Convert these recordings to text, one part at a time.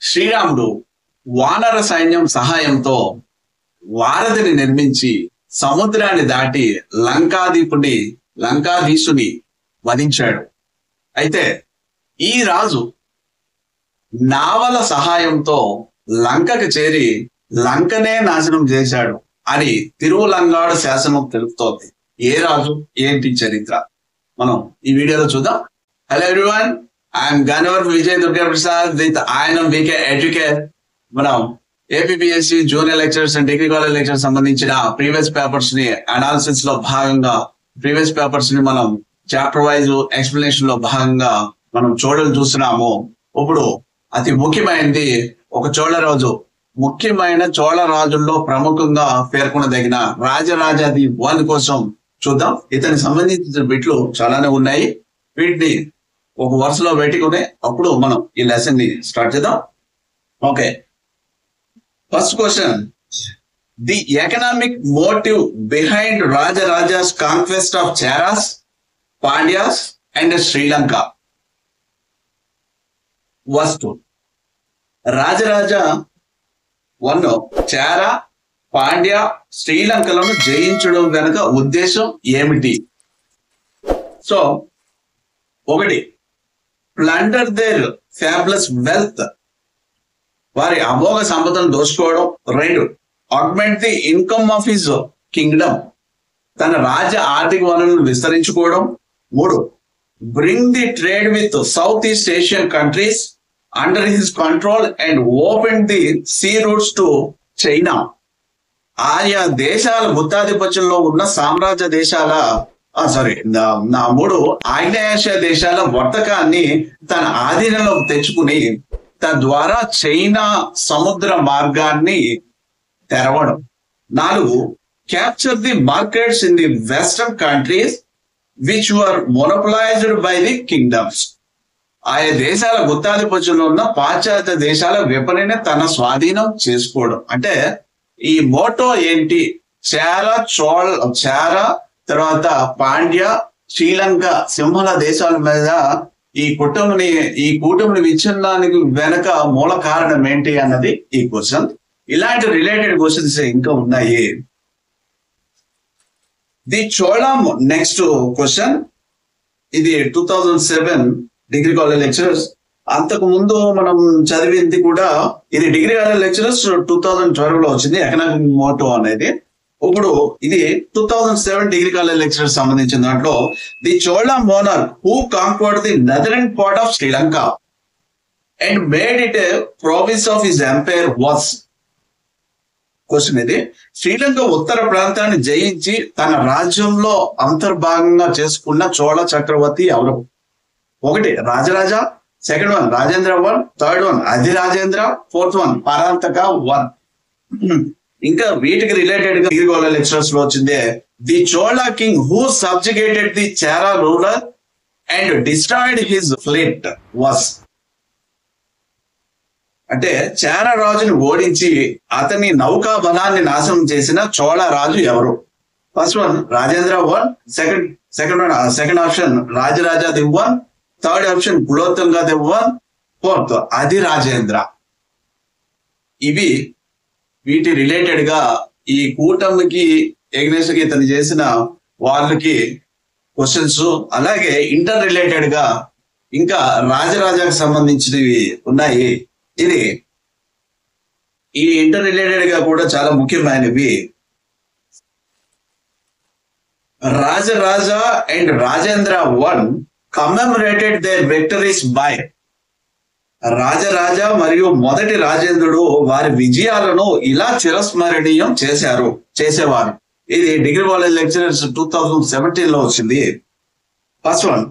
శ్రీరాముడు వానర సైన్యం సహాయంతో వారధిని నిర్మించి సముద్రాన్ని దాటి లంకాధీశుని వధించాడు. అయితే ఈ రాజు నావల సహాయంతో లంకకు చేరి లంకనే నాశనం చేశాడు అని తిరువలంగాడు శాసనం తెలుపుతోంది. ఏ రాజు, ఏంటి చరిత్ర, మనం ఈ వీడియోలో చూద్దాం. Hello everyone, I'm Gannavar Vijay Durga Prasad with INM VK educate. మనం APPSC junior lecturers and degree college lectures సంబంధించిన ప్రీవియస్ పేపర్స్ ని అనాలిసిస్ లో భాగంగా ప్రీవియస్ పేపర్స్ ని మనం చాప్టర్ వైజ్ ఎక్స్ప్లెనేషన్ లో భాగంగా మనం చూస్తున్నాము. ఇప్పుడు అతి ముఖ్యమైనది ఒక చోళరాజు, ముఖ్యమైన చోళ రాజుల్లో ప్రముఖంగా పేర్కొనదగిన రాజరాజాది 1 కోసం చూద్దాం. ఇతనికి సంబంధించిన బిట్లు చాలానే ఉన్నాయి. వీటిని ఒక వరుసలో పెట్టుకుని అప్పుడు మనం ఈ లెసన్ ని స్టార్ట్ చేద్దాం. Okay, first question, the economic motive behind Rajaraja's conquest of Cheras, Pandyas and Sri Lanka was to. Rajaraja 1 Chera, Pandya, శ్రీలంకలను జయించడం వెనుక ఉద్దేశం ఏమిటి? So 1, plunder their fabulous wealth, వారి అమోఘ సంపదను దోచుకోవడం. 2, augment the income of his kingdom, తన రాజ్య ఆర్థిక వనరులను విస్తరించుకోవడం. 3, bring the trade with south east Asian countries under his control and open the sea routes to China. ఆయా దేశాల గుత్తాధిపత్యంలో ఉన్న సామ్రాజ్య దేశాల 3 ఆగ్నేయాసియా దేశాల వర్తకాన్ని తన ఆధీనంలోకి తెచ్చుకుని తద్వారా చైనా సముద్ర మార్గాన్ని తెరవడం. 4, capture the markets in the western countries which were monopolized by the kingdoms. ఆయా దేశాల గుత్తాధిపత్యంలో ఉన్న పాశ్చాత్య దేశాల విపణిని తన స్వాధీనం చేసుకోవడం. అంటే ఈ మోటో ఏంటి? చేర తర్వాత పాండ్య, శ్రీలంక సింహళ దేశాల మీద ఈ కూటమిని విచ్ఛిన్నానికి వెనక మూల కారణం ఏంటి అన్నది ఈ క్వశ్చన్. ఇలాంటి రిలేటెడ్ క్వశ్చన్స్ ఇంకా ఉన్నాయి. ది చోళం నెక్స్ట్ క్వశ్చన్, ఇది 2007 డిగ్రీ కాలేజ్ లెక్చరర్స్. అంతకు ముందు మనం చదివింది కూడా ఇది డిగ్రీ కాలేజ్ లెక్చరర్స్ 2012 లో వచ్చింది ఎకనామిక్ మోటో అనేది. ఇప్పుడు ఇది 2007 డిగ్రీ కాలేజ్ లెక్చరర్స్ సంబంధించిన దాంట్లో, the Chola monarch who conquered the northern part of Sri Lanka and made it a province of his empire was. Question ఇది, శ్రీలంక ఉత్తర ప్రాంతాన్ని జయించి తన రాజ్యంలో అంతర్భాగంగా చేసుకున్న చోళ చక్రవర్తి ఎవరు? 1, రాజరాజ. 2 రాజేంద్ర 1. 3 అధిరాజేంద్ర. 4 పరాంతక 1. ఇంకా వీటికి రిలేటెడ్ గా డిగ్రీ కాలేజ్ లెక్చరర్స్ లో వచ్చిందే, the Chola king who subjugated the Chera ruler and destroyed his fleet was. అంటే చేర రాజుని ఓడించి అతని నౌకా బలాన్ని నాశనం చేసిన చోళ రాజు ఎవరు? First 1 Rajendra 1. Second option Rajadhiraja 1. Third option Kulottunga 1. 4th Adhirajendra. ఇవి వీటి రిలేటెడ్ గా ఈ కూటమికి ఎగ్నెస్ట్ గా ఇతను చేసిన వాళ్ళకి క్వశ్చన్స్, అలాగే ఇంటర్ రిలేటెడ్ గా ఇంకా రాజరాజాకు సంబంధించినవి ఉన్నాయి. ఇది ఈ ఇంటర్ రిలేటెడ్ గా కూడా చాలా ముఖ్యమైనవి. Rajaraja and Rajendra 1 commemorated their victories by. Rajaraja మరియు మొదటి రాజేంద్రుడు వారి విజయాలను ఇలా చిరస్మరణీయం చేసేవారు. ఇది డిగ్రీ కాలేజ్ లెక్చరర్స్ 2017 లో వచ్చింది. ఫస్ట్ 1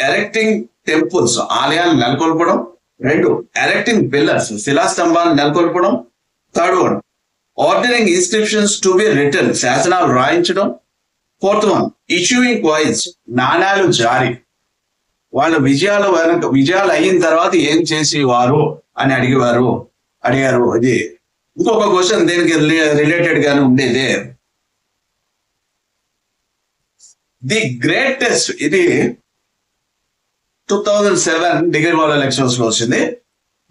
ఎరెక్టింగ్ టెంపుల్స్, ఆలయాలను నెలకొల్పడం. 2 ఎరెక్టింగ్ పిల్లర్స్, శిలాస్తంభాలను నెలకొల్పడం. 3rd ordering inscriptions to be written, శాసనాలు రాయించడం. 4th ఇష్యూయింగ్ కాయిన్స్, నాణాలు జారీ. వాళ్ళ విజయాలు అయిన తర్వాత ఏం చేసేవారు అని అడిగారు. ఇది ఇంకొక క్వశ్చన్ దీనికి రిలేటెడ్ గానే ఉండేది. ది గ్రేటెస్ట్, ఇది 2007 డిగ్రీ వాళ్ళ లెక్చర్స్ లో వచ్చింది.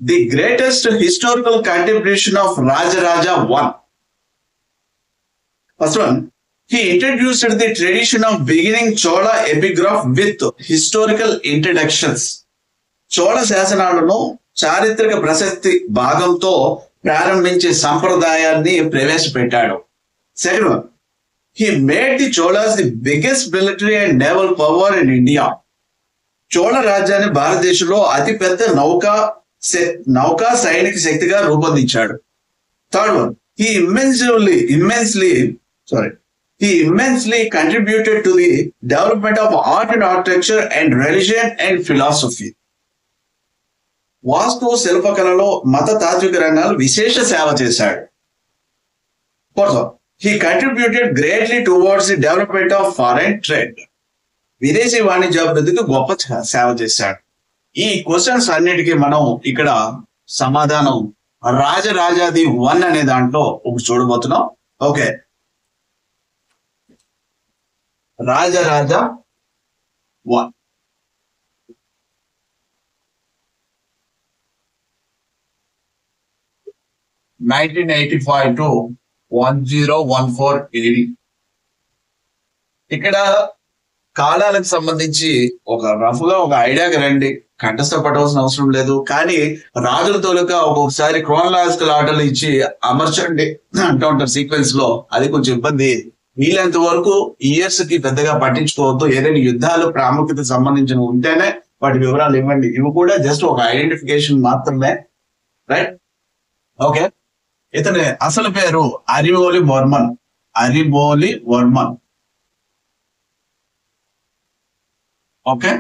The greatest historical contribution of Rajaraja one. First one, he introduced the tradition of beginning Chola epigraph with historical introductions. Chola శాసనాలను చారిత్రక ప్రశస్తి భాగంతో ప్రారంభించే సంప్రదాయాన్ని ప్రవేశపెట్టాడు. Second one, he made the Cholas the biggest military and naval power in India. Chola రాజ్యాన్ని భారతదేశంలో అతిపెద్ద నౌకా సైనిక శక్తిగా రూపొందించాడు. Third one, he immensely contributed to the development of art and architecture and religion and philosophy. వాస్తు శిల్పకళలో మత తాత్విక రంగాలు విశేష సేవ చేశాడు. Fourth, he contributed greatly towards the development of foreign trade. విదేశీ వాణిజ్యాభివృద్ధికి గొప్ప సేవ చేశాడు. ఈ క్వశ్చన్స్ అన్నిటికీ మనం ఇక్కడ సమాధానం రాజరాజాది వన్ అనే దాంట్లో ఒకటి చూడబోతున్నాం. Okay, Rajaraja one. Nineteen 1985 to 1014 AD. ఇక్కడ కాలాలకు సంబంధించి ఒక రఫ్ గా ఒక ఐడియాకి రండి, కంఠస్థ పట్టవలసిన అవసరం లేదు. కానీ రాజుల తోలుగా ఒక్కొక్కసారి క్రోనలాజికల్ ఆర్డర్లు ఇచ్చి అమర్చండి అంటూ ఉంటారు సీక్వెన్స్ లో. అది కొంచెం ఇబ్బంది. వీళ్ళంత వరకు ఇయర్స్ కి పెద్దగా పట్టించుకోవద్దు. ఏదైనా యుద్ధాలు ప్రాముఖ్యత సంబంధించిన ఉంటేనే వాటి వివరాలు ఇవ్వండి. ఇవి కూడా జస్ట్ ఒక ఐడెంటిఫికేషన్ మాత్రమే. Right, okay. ఇతని అసలు పేరు అరిమోలి వర్మన్. ఓకే,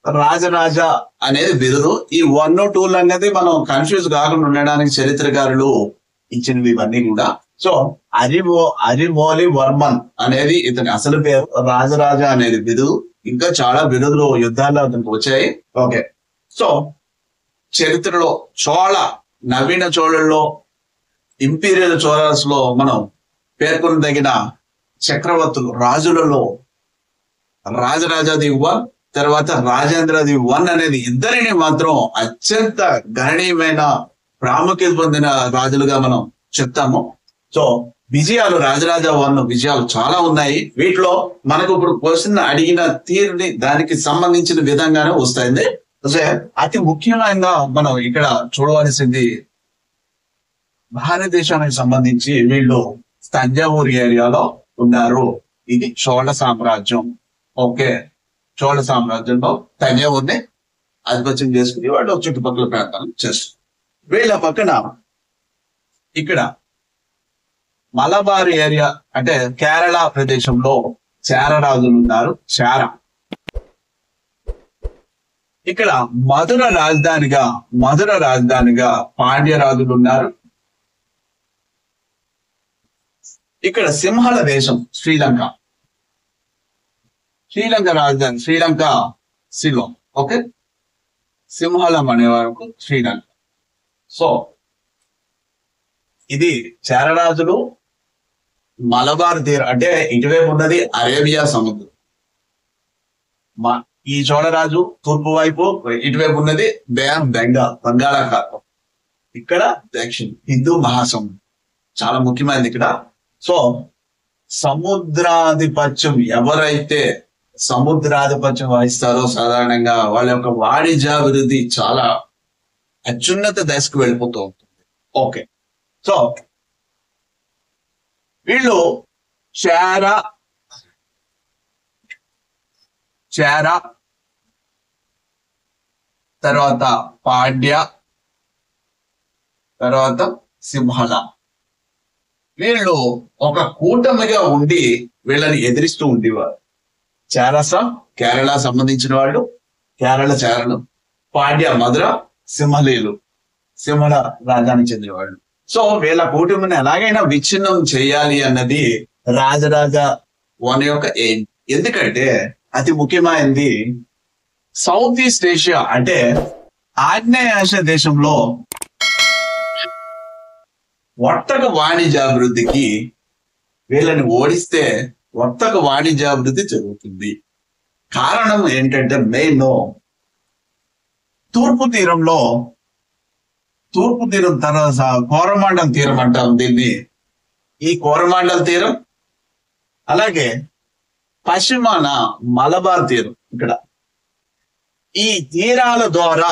రాజరాజా అనేది బిరుదు. ఈ 1, 2 అనేది మనం కన్ఫ్యూజ్ కాకుండా ఉండడానికి చరిత్రకారులు ఇచ్చినవి ఇవన్నీ కూడా. సో అరిమోలి వర్మన్ అనేది ఇతని అసలు పేరు. రాజరాజా అనేది బిరుదు. ఇంకా చాలా బిరుదులు యుద్ధాల్లో అతనికి వచ్చాయి. ఓకే, సో చరిత్రలో నవీన చోళల్లో, ఇంపీరియల్ చోళస్ లో మనం పేర్కొనదగిన చక్రవర్తులు, రాజులలో రాజరాజాది వన్, తర్వాత రాజేంద్రది వన్ అనేది ఇద్దరిని మాత్రం అత్యంత గణనీయమైన ప్రాముఖ్యత పొందిన రాజులుగా మనం చెప్తాము. సో విజయాలు రాజరాజా వన్ విజయాలు చాలా ఉన్నాయి. వీటిలో మనకు ఇప్పుడు క్వశ్చన్ అడిగిన తీరుని దానికి సంబంధించిన విధంగానే వస్తాయి. అతి ముఖ్యమైన మనం ఇక్కడ చూడవలసింది భారతదేశానికి సంబంధించి వీళ్ళు తంజావూరు ఏరియాలో ఉన్నారు. ఇది చోళ సామ్రాజ్యం. ఓకే, చోళ సామ్రాజ్యంలో తంజావూరుని ఆధిపత్యం చేసుకుని వాళ్ళు చుట్టుపక్కల ప్రాంతాలను చేస్తారు. వీళ్ళ పక్కన ఇక్కడ మలబార్ ఏరియా అంటే కేరళ ప్రదేశంలో చేర రాజులు ఉన్నారు. ఇక్కడ మధుర రాజధానిగా పాండ్య రాజులు ఉన్నారు. ఇక్కడ సింహళ దేశం శ్రీలంక రాజధాని శ్రీలంక శిలోన్. ఓకే, సింహళం అనే వరకు శ్రీలంక. సో ఇది చేరరాజులు మలబార్ తీరం అంటే ఇటువైపు ఉన్నది అరేబియా సముద్రం. ఈ చోళరాజు తూర్పు వైపు ఇటువైపు ఉన్నది బంగాళాఖాతం. ఇక్కడ దక్షిణ హిందూ మహాసముద్రం చాలా ముఖ్యమైనది ఇక్కడ. సో సముద్రాధిపత్యం ఎవరైతే సముద్రాధిపత్యం వహిస్తారో సాధారణంగా వాళ్ళ యొక్క వాణిజ్యాభివృద్ధి చాలా అత్యున్నత దశకు వెళ్ళిపోతూ ఉంటుంది. ఓకే, సో వీళ్ళు చేర తర్వాత పాండ్య తర్వాత సింహళ వీళ్ళు ఒక కూటమిగా ఉండి వీళ్ళని ఎదిరిస్తూ ఉండేవారు. కేరళ సంబంధించిన వాళ్ళు చేరలు, పాండ్య మధుర, సింహళ రాజ్యానికి చెందిన వాళ్ళు. సో వీళ్ళ కూటమిని ఎలాగైనా విచ్ఛిన్నం చేయాలి అన్నది రాజరాజా వన్ యొక్క ఎయిమ్. ఎందుకంటే అతి ముఖ్యమైనది సౌత్ ఈస్ట్ ఏషియా అంటే ఆగ్నేయ ఆసియా దేశంలో వర్తక వాణిజ్యాభివృద్ధికి వీళ్ళని ఓడిస్తే వర్తక వాణిజ్యాభివృద్ధి జరుగుతుంది. కారణం ఏంటంటే మెయిన్ తూర్పు తీరంలో తూర్పు తీరం తర్వాత కోరమాండల్ తీరం అంటాం దీన్ని. ఈ కోరమాండల్ తీరం అలాగే పశ్చిమాన మలబార్ తీరం. ఇక్కడ ఈ తీరాల ద్వారా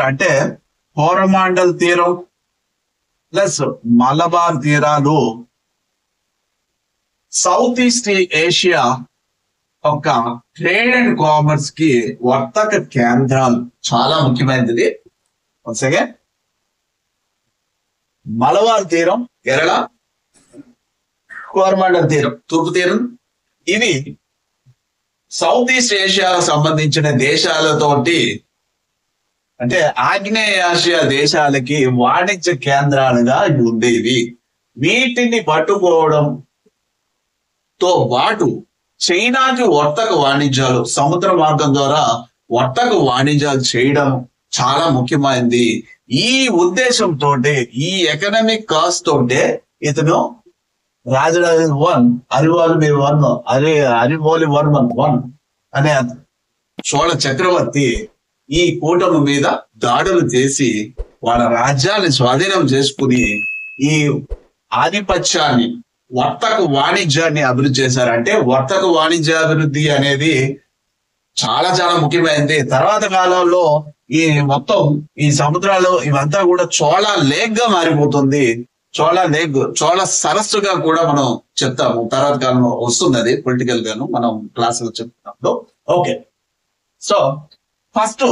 అంటే కోరమాండల్ తీరం ప్లస్ మలబార్ తీరాలు సౌత్ ఈస్ట్ ఏషియా ఒక ట్రేడ్ అండ్ కామర్స్ కి వర్తక కేంద్రాలు. చాలా ముఖ్యమైనది. వన్స్ అగైన్, మలబార్ తీరం కేరళ, కోరమాండల్ తీరం తూర్పు తీరం, ఇవి సౌత్ ఈస్ట్ ఏషియాకు సంబంధించిన దేశాలతోటి అంటే ఆగ్నేయాసియా దేశాలకి వాణిజ్య కేంద్రాలుగా ఉండేవి. వీటిని పట్టుకోవడంతో పాటు చైనాకి వర్తక వాణిజ్యాలు, సముద్ర మార్గం ద్వారా వర్తక వాణిజ్యాలు చేయడం చాలా ముఖ్యమైనది. ఈ ఉద్దేశంతో, ఈ ఎకనామిక్ కాస్ట్ తోటే ఇతను రాజరాజన్ అరిమోలివర్మన్ అనే చోళ చక్రవర్తి ఈ కూటమి మీద దాడులు చేసి వాళ్ళ రాజ్యాన్ని స్వాధీనం చేసుకుని ఈ ఆధిపత్యాన్ని, వర్తక వాణిజ్యాన్ని అభివృద్ధి చేశారంటే వర్తక వాణిజ్య అభివృద్ధి అనేది చాలా చాలా ముఖ్యమైనది. తర్వాత కాలంలో ఈ మొత్తం ఈ సముద్రాలు ఇవంతా కూడా చోళ లేక్ గా మారిపోతుంది. చోళ సరస్సుగా కూడా మనం చెప్తాము. తర్వాత కాలంలో వస్తుంది అది పొలిటికల్ గాను మనం క్లాసులో చెప్తున్నప్పుడు. ఓకే, సో ఫస్ట్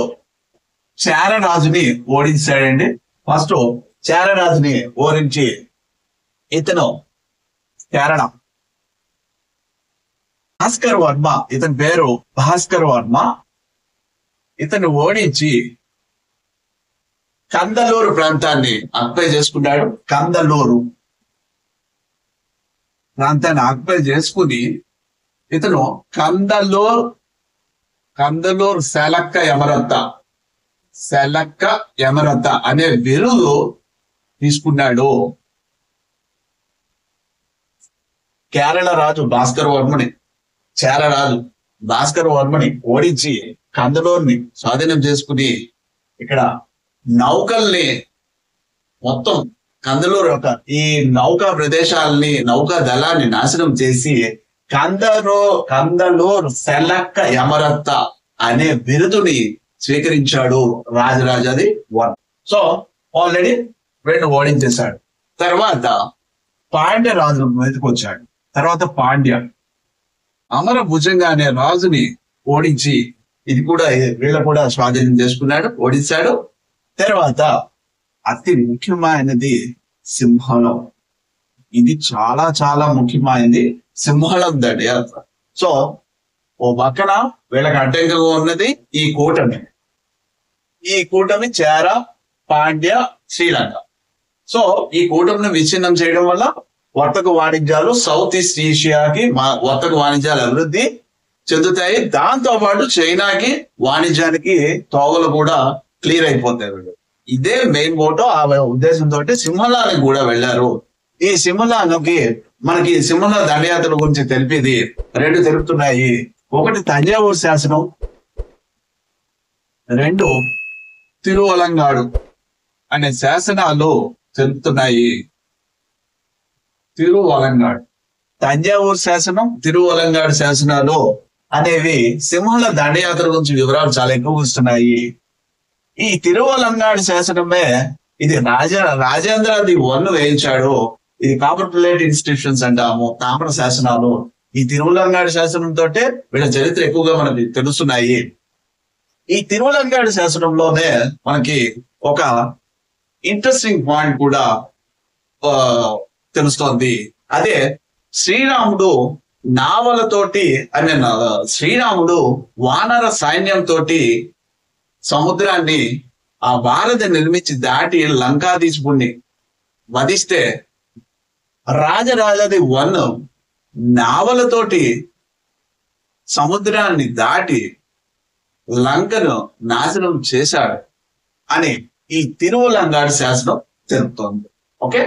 చేరరాజుని ఓడించాడండి. ఫస్ట్ చేరరాజుని ఓడించి ఇతను కేరళ భాస్కర్ వర్మ, ఇతని పేరు భాస్కర్ వర్మ, ఇతను ఓడించి కందలూరు ప్రాంతాన్ని ఆక్యుపై చేసుకున్నాడు. కందలూరు ప్రాంతాన్ని ఆక్యుపై చేసుకుని ఇతను కందలూరు సెలక్క యమరత్త అనే బిరుదు తీసుకున్నాడు. కేరళ రాజు చేరరాజు భాస్కర్ వర్మని ఓడించి కందలూరుని స్వాధీనం చేసుకుని ఇక్కడ నౌకల్ని మొత్తం కందలూరు యొక్క ఈ నౌకా ప్రదేశాలని, నౌకా దళాన్ని నాశనం చేసి కందలూరు సెలక్క యమరత్త అనే బిరుదుని స్వీకరించాడు రాజరాజాది వర్మ. సో ఆల్రెడీ రెండు ఓడించేశాడు. తర్వాత పాండ్య రాజు మీదకి వచ్చాడు. తర్వాత పాండ్య అమర భుజంగా అనే రాజుని ఓడించి వీళ్ళు కూడా స్వాధీనం చేసుకున్నాడు, ఓడించాడు. తర్వాత అతి ముఖ్యమైనది సింహళం. ఇది చాలా చాలా ముఖ్యమైనది, సింహళం దండయాత్ర. సో ఓ పక్కన వీళ్ళకి అడ్డంగా ఉన్నది ఈ కూటమి చేర, పాండ్య, శ్రీలంక. సో ఈ కూటమిని విచ్ఛిన్నం చేయడం వల్ల వర్తక వాణిజ్యాలు సౌత్ ఈస్ట్ ఏషియాకి వర్తక వాణిజ్యాలు అభివృద్ధి చెందుతాయి. దాంతో పాటు చైనాకి వాణిజ్యానికి తోవలు కూడా క్లియర్ అయిపోతాయి. ఇదే మెయిన్ మోటో. ఆ ఉద్దేశంతో సింహళానికి కూడా వెళ్ళారు. ఈ సింహళానికి మనకి సింహళ దండయాత్ర గురించి తెలిపేది రెండు తెలుపుతున్నాయి. ఒకటి తంజావూరు శాసనం, రెండు తిరువలంగాడు అనే శాసనాలు తెలుపుతున్నాయి. తిరువలంగాడు, తంజావూరు శాసనం, తిరువలంగాడు శాసనాలు అనేవి సింహళ దండయాత్ర గురించి వివరాలు చాలా ఎక్కువ వస్తున్నాయి. ఈ తిరువలంగాడు శాసనమే ఇది రాజేంద్రది వన్ను వేయించాడు. ఇది కాపర్ ప్లేట్ ఇన్స్టిట్యూషన్స్ అంటాము, తామ్ర శాసనాలు. ఈ తిరువలంగాడు శాసనంతో వీళ్ళ చరిత్ర ఎక్కువగా మనకి తెలుస్తున్నాయి. ఈ తిరువలంగాడు శాసనంలోనే మనకి ఒక ఇంట్రెస్టింగ్ పాయింట్ కూడా తెలుస్తోంది. అదే శ్రీరాముడు నావలతోటి శ్రీరాముడు వానర సైన్యంతో సముద్రాన్ని ఆ భారత నిర్మించి దాటి లంకాధీశుడిని వధిస్తే రాజరాజది వన్ నావలతోటి సముద్రాన్ని దాటి లంకను నాశనం చేశాడు అని ఈ తిరువలంగాడు శాసనం తెలుపుతోంది. ఓకే,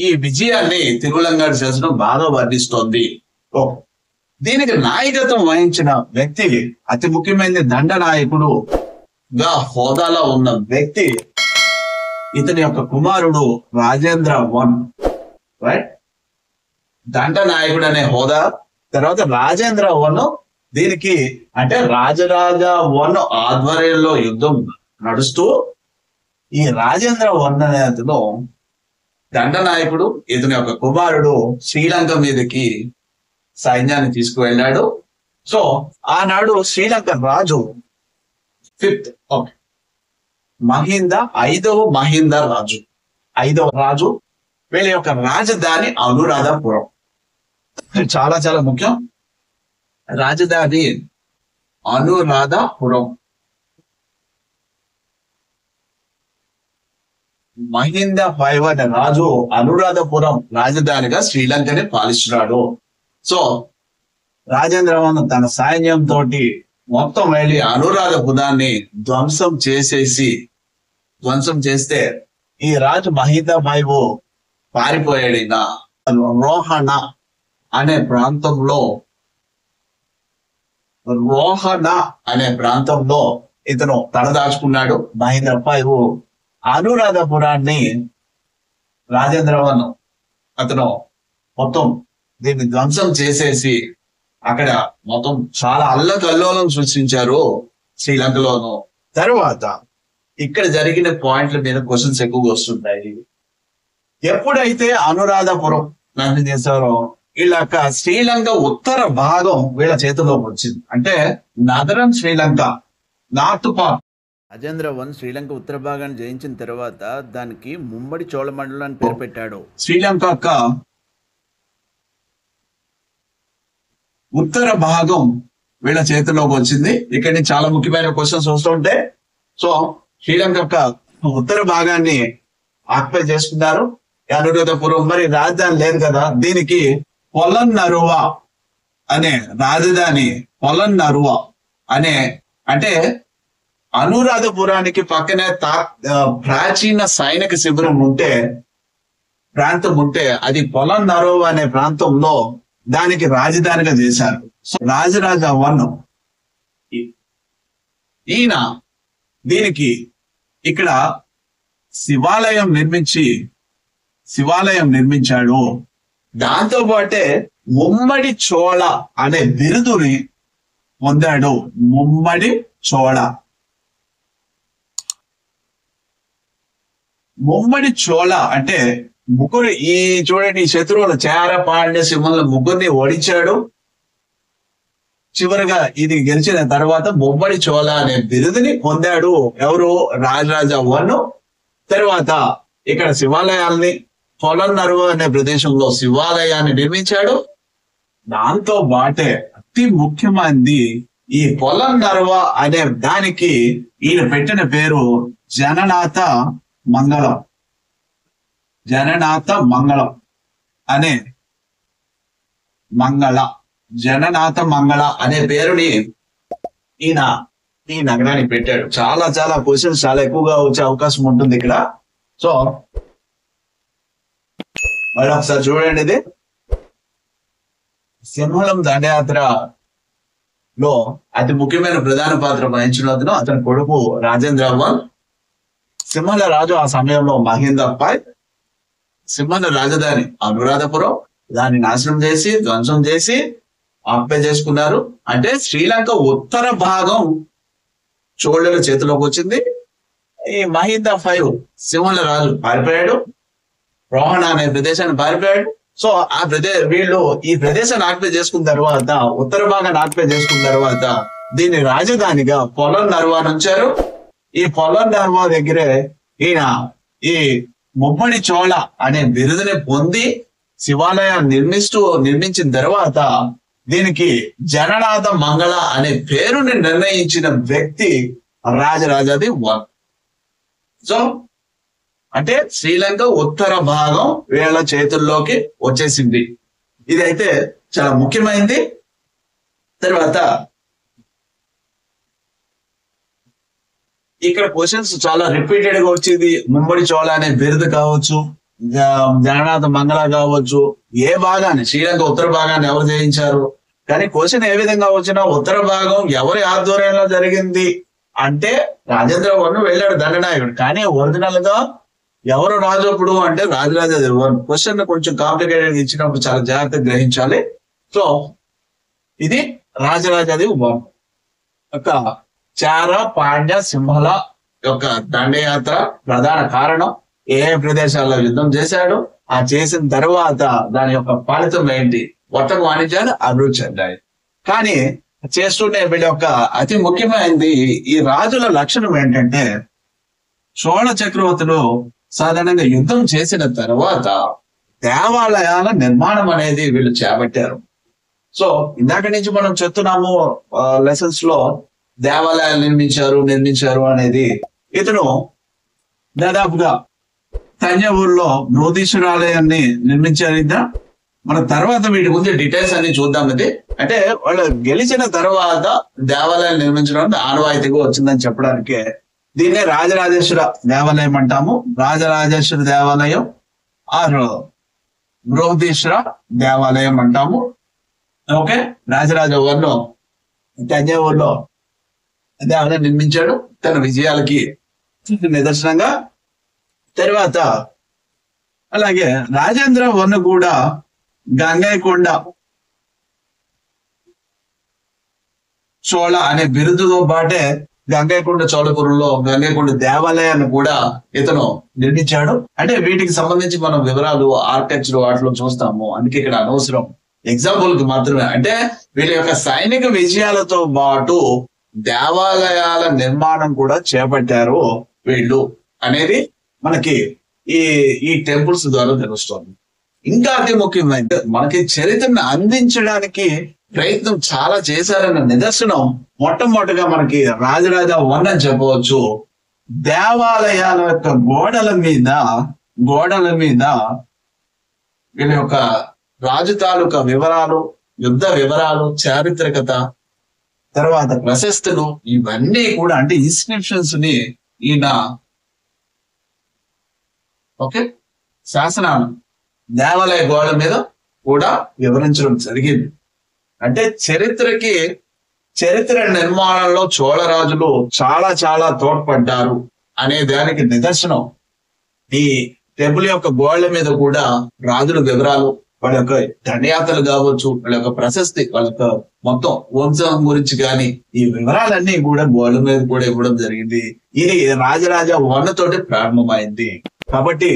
ఈ విజయాన్ని తిరువలంగాడు శాసనం బాగా వర్ణిస్తోంది. దీనికి నాయకత్వం వహించిన వ్యక్తి, అతి ముఖ్యమైనది దండనాయకుడుగా హోదాలో ఉన్న వ్యక్తి, ఇతని యొక్క కుమారుడు రాజేంద్ర వన్. రైట్, దండనాయకుడు అనే హోదా. తర్వాత రాజేంద్ర వన్, దీనికి అంటే రాజరాజ వన్ ఆధ్వర్యంలో యుద్ధం నడుస్తూ ఈ రాజేంద్ర వన్ అనే అతను దండనాయకుడు, ఇతని యొక్క కుమారుడు శ్రీలంక మీదకి సైన్యాన్ని తీసుకువెళ్ళాడు. సో ఆనాడు శ్రీలంక రాజు ఫిఫ్త్ ఐదవ మహింద రాజు. వీళ్ళ యొక్క రాజధాని అనురాధపురం. చాలా చాలా ముఖ్యం, రాజధాని అనురాధపురం. మహింద 5 అనే రాజు అనురాధపురం రాజధానిగా శ్రీలంకని పాలిస్తున్నాడు. సో రాజేంద్రవన్ తన సైన్యంతో మొత్తం వెళ్ళి అనురాధపురాన్ని ధ్వంసం చేస్తే ఈ రాజు మహింద 5 పారిపోయాడు. రోహణ అనే ప్రాంతంలో ఇతను తలదాచుకున్నాడు. మహింద 5 అనురాధపురాన్ని రాజేంద్రవన్ అతను మొత్తం దీన్ని ధ్వంసం చేసేసి అక్కడ మొత్తం చాలా అల్లకల్లోలం సృష్టించారు శ్రీలంకలోను. తర్వాత ఇక్కడ జరిగిన పాయింట్ల మీద క్వశ్చన్స్ ఎక్కువగా వస్తుంటాయి. ఎప్పుడైతే అనురాధపురం నన్ను చేశారో వీళ్ళ శ్రీలంక ఉత్తర భాగం వీళ్ళ చేతిలోకి వచ్చింది. అంటే నగరం Sri Lanka north part. Rajendra one Sri Lanka ఉత్తర భాగాన్ని జయించిన తర్వాత దానికి ముమ్మడి చోళమండలం అని పేరు పెట్టాడు. శ్రీలంక ఉత్తర భాగం వీళ్ళ చేతిలోకి వచ్చింది. ఇక్కడి నుంచి చాలా ముఖ్యమైన క్వశ్చన్స్ వస్తుంటే, సో శ్రీలంక ఉత్తర భాగాన్ని ఆక్యుపై చేసుకున్నారు అనురాధపురం. మరి రాజధాని లేదు కదా, దీనికి పొలన్నరువ అనే రాజధాని, పొలన్నరువ అనే అంటే అనురాధపురానికి పక్కనే ప్రాచీన సైనిక శిబిరం ప్రాంతం ఉంటే అది పొలన్నరువ అనే ప్రాంతంలో దానికి రాజధానిగా చేశారు. సో రాజరాజ వన్ ఈయన దీనికి ఇక్కడ శివాలయం నిర్మించాడు. దాంతో పాటే ముమ్మడి చోళ అనే బిరుదుని పొందాడు. ముమ్మడి చోళ అంటే ముగ్గురు, చూడండి ఈ శత్రువులు చేర, పాండ్య, సింహంలో ముగ్గురిని ఓడించాడు. చివరిగా ఇది గెలిచిన తర్వాత ముమ్మడి చోళ అనే బిరుదుని పొందాడు. ఎవరు? రాజరాజ వన్. తర్వాత ఇక్కడ శివాలయాల్ని, పొలన్నరువ అనే ప్రదేశంలో శివాలయాన్ని నిర్మించాడు. దాంతో పాటే అతి ముఖ్యమైనది ఈ పొలన్నరువ అనే దానికి ఈయన పెట్టిన పేరు జననాథ మంగళం అనే జననాథ మంగళ అనే పేరుని ఈయన ఈ నగరానికి పెట్టాడు. చాలా చాలా క్వశ్చన్స్ చాలా ఎక్కువగా వచ్చే అవకాశం ఉంటుంది ఇక్కడ. సో మరి ఒకసారి చూడండి, ఇది సింహళం దండయాత్రలో అతి ముఖ్యమైన ప్రధాన పాత్ర వహించిన అతని కొడుకు రాజేంద్ర వన్. సింహళ రాజు ఆ సమయంలో మహింద 5. సింహళ రాజధాని అనురాధపురం, దాన్ని నాశనం చేసి ధ్వంసం చేసి ఆక్యుపై చేసుకున్నారు. అంటే శ్రీలంక ఉత్తర భాగం చోళుల చేతిలోకి వచ్చింది. ఈ మహింద 5 సింహళ రాజు పారిపోయాడు, రోహణ అనే ప్రదేశాన్ని పారిపోయాడు. సో వీళ్ళు ఈ ప్రదేశాన్ని ఆక్యుపై చేసుకున్న తర్వాత, ఉత్తర భాగాన్ని ఆక్యుపై చేసుకున్న తర్వాత దీన్ని రాజధానిగా పొలన్నరువ ఉంచారు. ఈ పొలన్నరువ దగ్గరే ఈయన ఈ ముమ్మడి చోళ అనే బిరుదుని పొంది శివాలయాన్ని నిర్మించిన తర్వాత దీనికి జననాథ మంగళ అనే పేరుని నిర్ణయించిన వ్యక్తి రాజరాజాది వన్. సో అంటే శ్రీలంక ఉత్తర భాగం వీళ్ళ చేతుల్లోకి వచ్చేసింది. ఇదైతే చాలా ముఖ్యమైనది. తర్వాత ఇక్కడ క్వశ్చన్స్ చాలా రిపీటెడ్ గా వచ్చేది. ముమ్మడి చోళ అనే బిరుదు కావచ్చు, జగన్నాథ మంగళ కావచ్చు, ఏ భాగాన్ని శ్రీలంక ఉత్తర భాగాన్ని ఎవరు జయించారు, కానీ క్వశ్చన్ ఏ విధంగా వచ్చినా ఉత్తర భాగం ఎవరి ఆధ్వర్యంలో జరిగింది అంటే రాజేంద్ర వర్మ వెళ్ళాడు దండనాయకుడు, కానీ ఒరిజినల్ గా ఎవరు రాజు అప్పుడు అంటే రాజరాజ వర్మ. క్వశ్చన్ కొంచెం కాంప్లికేటెడ్ ఇచ్చినప్పుడు చాలా జాగ్రత్తగా గ్రహించాలి. సో ఇది రాజరాజది వర్మ యొక్క చార పాండ్య సింహల యొక్క దండయాత్ర ప్రధాన కారణం. ఏ ప్రదేశాల్లో యుద్ధం చేశాడు, ఆ చేసిన తర్వాత దాని యొక్క ఫలితం ఏంటి, వర్తక వాణిజ్యాలు అభివృద్ధి చెందాయి. కానీ చేస్తూనే వీళ్ళ యొక్క అతి ముఖ్యమైనది ఈ రాజుల లక్షణం ఏంటంటే, చోళ చక్రవర్తులు సాధారణంగా యుద్ధం చేసిన తర్వాత దేవాలయాల నిర్మాణం అనేది వీళ్ళు చేపట్టారు. సో ఇందాక నుంచి మనం చెప్తున్నాము లెసన్స్ లో దేవాలయాలు నిర్మించారు అనేది. ఇతను దాదాపుగా తంజావూరులో బృహదీశ్వర ఆలయాన్ని నిర్మించారు. మన తర్వాత వీటి గురించి డీటెయిల్స్ అన్ని చూద్దాం. ఇది అంటే వాళ్ళు గెలిచిన తర్వాత దేవాలయాలు నిర్మించడం ఆనవాయితీగా వచ్చిందని చెప్పడానికి దీన్నే రాజరాజేశ్వర దేవాలయం అంటాము. రాజరాజేశ్వర దేవాలయం ఆరు బృహదీశ్వర దేవాలయం అంటాము. ఓకే, రాజరాజ వర్మ తంజావూరులో దేవాలయం నిర్మించాడు తన విజయాలకి నిదర్శనంగా. తర్వాత అలాగే రాజేంద్ర వర్మ కూడా గంగైకొండ చోళ అనే బిరుదుతో పాటే గంగైకొండ చోళపురంలో గంగైకొండ దేవాలయాన్ని కూడా ఇతను నిర్మించాడు. అంటే వీటికి సంబంధించి మనం వివరాలు ఆర్కిటెక్చర్ వాటిలో చూస్తాము, అందుకే ఇక్కడ అనవసరం, ఎగ్జాంపుల్ కి మాత్రమే. అంటే వీళ్ళ యొక్క సైనిక విజయాలతో పాటు దేవాలయాల నిర్మాణం కూడా చేపట్టారు వీళ్ళు అనేది మనకి ఈ టెంపుల్స్ ద్వారా తెలుస్తుంది. ఇంకా అతి ముఖ్యమైనది, మనకి చరిత్రను అందించడానికి ప్రయత్నం చాలా చేశారన్న నిదర్శనం మొట్టమొదటిగా మనకి రాజరాజ వర్మ అని చెప్పవచ్చు. దేవాలయాల యొక్క గోడల మీద వీళ్ళ యొక్క రాజు తాలూకా వివరాలు, యుద్ధ వివరాలు, చారిత్రకత, తర్వాత ప్రశస్తులు ఇవన్నీ కూడా అంటే ఇన్స్క్రిప్షన్స్ ని ఈయన శాసనాలు దేవాలయ గోడ మీద కూడా వివరించడం జరిగింది. అంటే చరిత్ర నిర్మాణంలో చోళ రాజులు చాలా చాలా తోడ్పడ్డారు అనే దానికి నిదర్శనం ఈ టెంపుల్ యొక్క గోడల మీద కూడా రాజుల వివరాలు, వాళ్ళ యొక్క దండయాత్రలు కావచ్చు, వాళ్ళ యొక్క ప్రశస్తి, వాళ్ళ యొక్క మొత్తం వంశం గురించి కానీ ఈ వివరాలన్నీ కూడా గోడల మీద కూడా ఇవ్వడం జరిగింది. ఇది రాజరాజ వర్మ తోటి ప్రారంభమైంది. కాబట్టి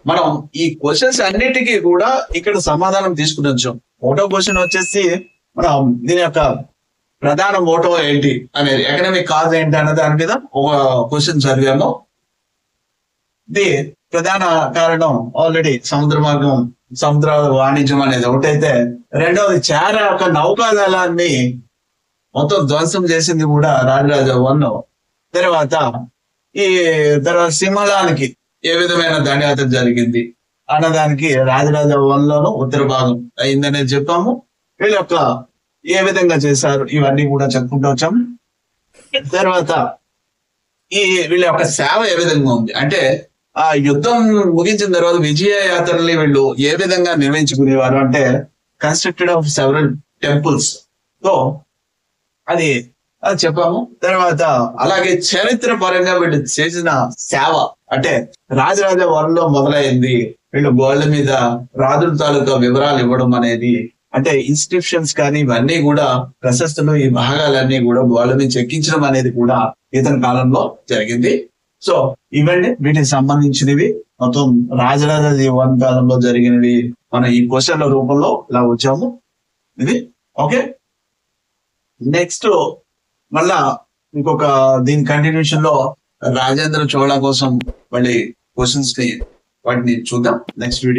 మనం ఈ క్వశ్చన్స్ అన్నిటికీ కూడా ఇక్కడ సమాధానం తీసుకుని వచ్చాం. ఒకటో క్వశ్చన్ వచ్చేసి మనం దీని యొక్క ప్రధాన మోటో ఏంటి అనేది, ఎకనామిక్ కాజ్ ఏంటి అనే దాని మీద ఒక క్వశ్చన్ చదివాము. ఇది ప్రధాన కారణం ఆల్రెడీ సముద్ర వాణిజ్యం అనేది ఒకటైతే, రెండవది చార యొక్క నౌకాదళాన్ని మొత్తం ధ్వంసం చేసింది కూడా రాజరాజ వర్మ. తర్వాత సింహళానికి ఏ విధమైన దండయాత్ర జరిగింది అన్నదానికి రాజరాజ వర్మలోను ఉత్తర భాగం అయిందనేది చెప్పాము. వీళ్ళ యొక్క ఏ విధంగా చేశారు ఇవన్నీ కూడా చెప్పుకుంటూ వచ్చాము. తర్వాత వీళ్ళ యొక్క సేవ ఏ విధంగా ఉంది అంటే, ఆ యుద్ధం ముగించిన తర్వాత విజయ యాత్రల్ని వీళ్ళు ఏ విధంగా నిర్వహించుకునేవారు అంటే, constructed of several temples. So అది చెప్పాము. తర్వాత అలాగే చరిత్ర పరంగా వీళ్ళు చేసిన సేవ అంటే రాజరాజ వర్మలో మొదలైంది. వీళ్ళు గోడల మీద రాజుల తాలూకా వివరాలు ఇవ్వడం అనేది, అంటే ఇన్స్క్రిప్షన్స్ కానీ ఇవన్నీ కూడా ప్రశస్తులు, ఈ భాగాలన్నీ కూడా గోడల మీద చెక్కించడం అనేది కూడా ఇతని కాలంలో జరిగింది. సో ఇవన్నీ వీటికి సంబంధించినవి మొత్తం రాజరాజ వర్మ కాలంలో జరిగినవి మనం ఈ క్వశ్చన్ల రూపంలో ఇలా వచ్చాము. ఇది ఓకే. నెక్స్ట్ మళ్ళా ఇంకొక దీని కంటిన్యూషన్ లో రాజేంద్ర చోళ కోసం మళ్ళీ క్వశ్చన్స్ ని వాటిని చూద్దాం నెక్స్ట్ వీడియో.